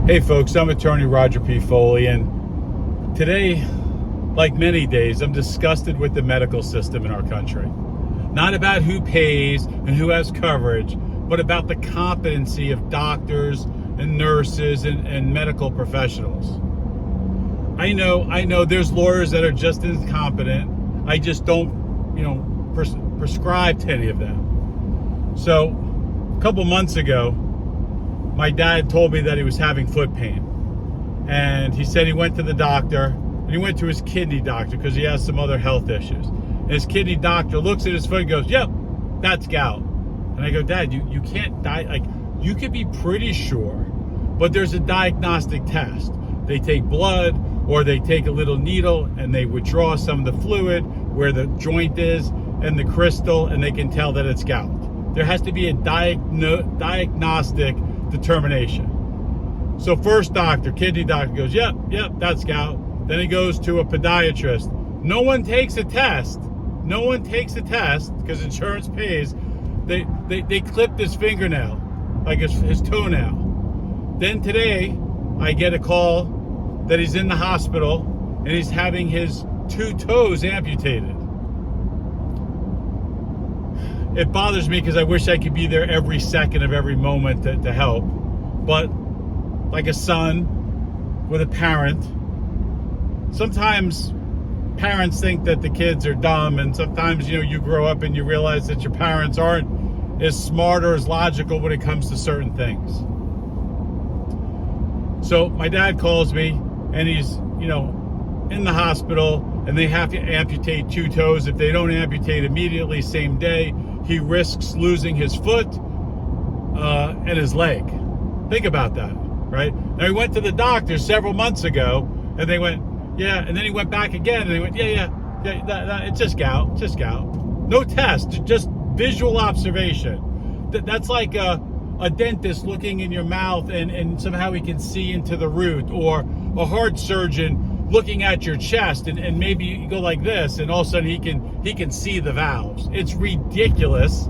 Hey folks, I'm attorney Roger P. Foley, and today, like many days, I'm disgusted with the medical system in our country. Not about who pays and who has coverage, but about the competency of doctors and nurses and medical professionals. I know there's lawyers that are just as incompetent. I just don't, prescribe to any of them. So, a couple months ago, my dad told me that he was having foot pain. And he said he went to the doctor, and he went to his kidney doctor because he has some other health issues. And his kidney doctor looks at his foot and goes, "Yep, that's gout." And I go, "Dad, you can't die. You could be pretty sure, but there's a diagnostic test. They take blood or they take a little needle and they withdraw some of the fluid where the joint is and the crystal, and they can tell that it's gout. There has to be a diagnostic determination." So first doctor, kidney doctor goes, yep, that's gout. Then he goes to a podiatrist. No one takes a test because insurance pays. They clipped his fingernail, like his toenail. Then today, I get a call that he's in the hospital and he's having his 2 toes amputated. It bothers me because I wish I could be there every second of every moment to help. But like a son with a parent, sometimes parents think that the kids are dumb, and sometimes you grow up and you realize that your parents aren't as smart or as logical when it comes to certain things. So my dad calls me and he's in the hospital, and they have to amputate 2 toes. If they don't amputate immediately, same day, he risks losing his foot and his leg. Think about that, right? Now, he went to the doctor several months ago, and they went, yeah, and then he went back again, and they went, yeah, it's just gout, No test, just visual observation. That's like a dentist looking in your mouth, and somehow he can see into the root, or a heart surgeon looking at your chest, and maybe you go like this, and all of a sudden he can see the valves. It's ridiculous,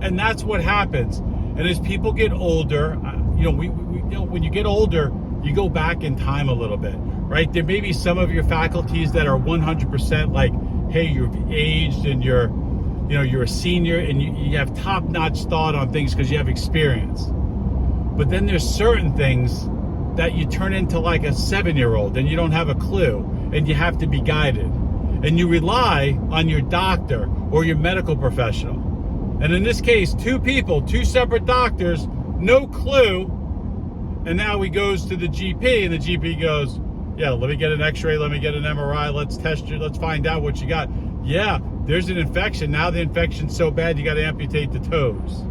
and that's what happens. And as people get older, when you get older, you go back in time a little bit, right? There may be some of your faculties that are 100% like, hey, you've aged and you're a senior and you have top-notch thought on things because you have experience. But then there's certain things that you turn into like a 7-year-old and you don't have a clue, and you have to be guided. And you rely on your doctor or your medical professional. And in this case, 2 people, 2 separate doctors, no clue. And now he goes to the GP, and the GP goes, yeah, let me get an x-ray, let me get an MRI, let's test you, let's find out what you got. Yeah, there's an infection. Now the infection's so bad you got to amputate the toes.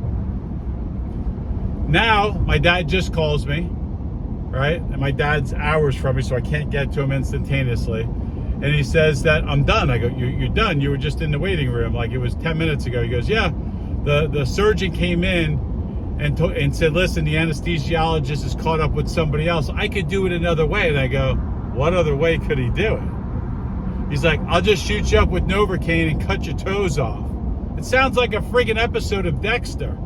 Now, my dad just calls me, right? And my dad's hours from me, so I can't get to him instantaneously. And he says that I'm done. I go, you're done? You were just in the waiting room, like it was 10 minutes ago. He goes, yeah, the surgeon came in and said, listen, the anesthesiologist is caught up with somebody else. I could do it another way. And I go, what other way could he do it? He's like, I'll just shoot you up with Novocaine and cut your toes off. It sounds like a friggin' episode of Dexter.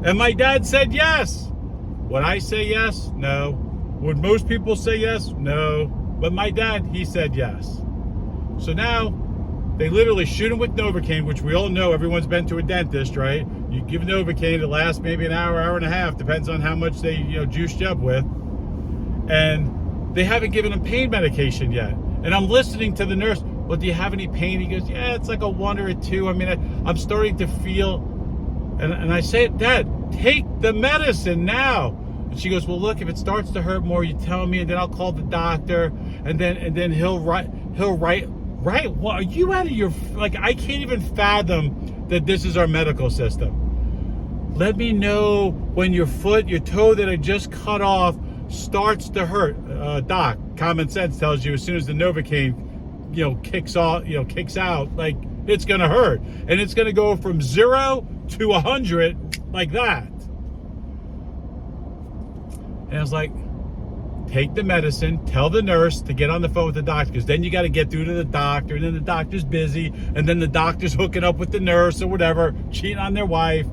And my dad said yes. Would I say yes? No. Would most people say yes? No. But my dad, he said yes. So now, they literally shoot him with Novocaine, which we all know, everyone's been to a dentist, right? You give Novocaine, it lasts maybe an hour, hour and a half, depends on how much they, juiced you up with. And they haven't given him pain medication yet. And I'm listening to the nurse, well, do you have any pain? He goes, yeah, it's like a 1 or a 2. I mean, I'm starting to feel, and I say, Dad, take the medicine now. And she goes, well, look, if it starts to hurt more, you tell me, and then I'll call the doctor, and then he'll write. What, are you out of your, I can't even fathom that this is our medical system. Let me know when your toe that I just cut off starts to hurt. Doc, common sense tells you as soon as the Novocaine, kicks out, it's going to hurt. And it's going to go from 0 to 100 like that. And I was like, take the medicine, tell the nurse to get on the phone with the doctor, because then you got to get through to the doctor, and then the doctor's busy, and then the doctor's hooking up with the nurse or whatever, cheating on their wife.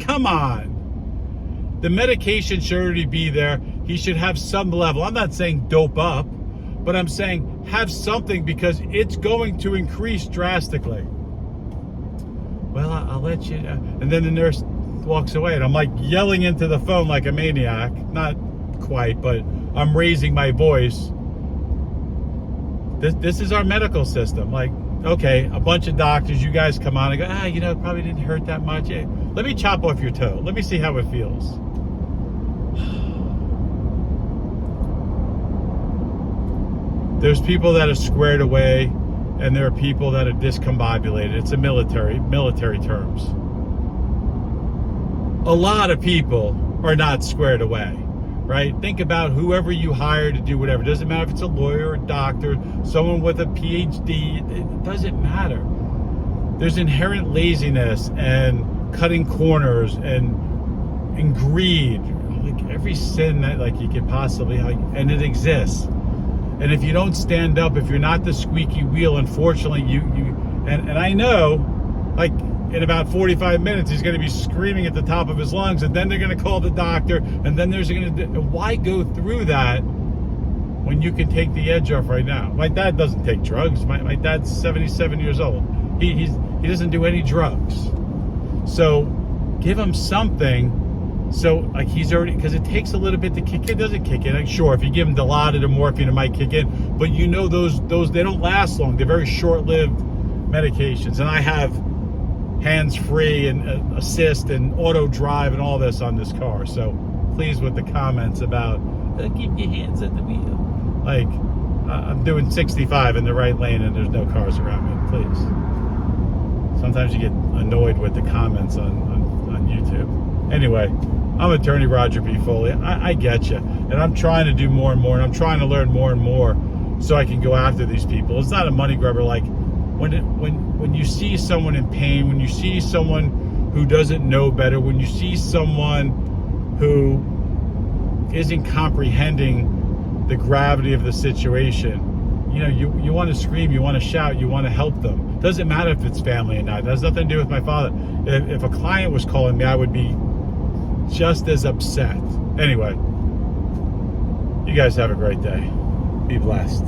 Come on. The medication should already be there. he should have some level. I'm not saying dope up, but I'm saying have something, because it's going to increase drastically. Well, I'll let you know. And then the nurse walks away, and I'm like yelling into the phone like a maniac. Not quite, but I'm raising my voice. This is our medical system. Like, okay, a bunch of doctors, you guys come on and go, it probably didn't hurt that much. Hey, let me chop off your toe. Let me see how it feels. There's people that are squared away, and there are people that are discombobulated. It's a military terms. A lot of people are not squared away, right? Think about whoever you hire to do whatever. It doesn't matter if it's a lawyer or a doctor, someone with a PhD. It doesn't matter. There's inherent laziness and cutting corners and greed, like every sin that like you could possibly, and it exists. And if you don't stand up, if you're not the squeaky wheel, unfortunately, and I know, like, in about 45 minutes, he's going to be screaming at the top of his lungs, and then they're going to call the doctor, and then there's going to, why go through that when you can take the edge off right now? My dad doesn't take drugs. My dad's 77 years old. He doesn't do any drugs. So give him something. So, like, he's already, because it takes a little bit to kick in. Doesn't kick in. Like, sure, if you give him Dilaudid or morphine, it might kick in. But you know those they don't last long. They're very short-lived medications. And I have hands-free and assist and auto drive and all this on this car. So, pleased with the comments about, keep your hands at the wheel. Like, I'm doing 65 in the right lane and there's no cars around me. Please. Sometimes you get annoyed with the comments on YouTube. Anyway, I'm attorney Roger P. Foley. I get you. And I'm trying to do more and more, and I'm trying to learn more and more so I can go after these people. It's not a money grabber. Like, when you see someone in pain, when you see someone who doesn't know better, when you see someone who isn't comprehending the gravity of the situation, you want to scream, you want to shout, you want to help them. Doesn't matter if it's family or not. It has nothing to do with my father. If a client was calling me, I would be just as upset. Anyway, you guys have a great day. Be blessed.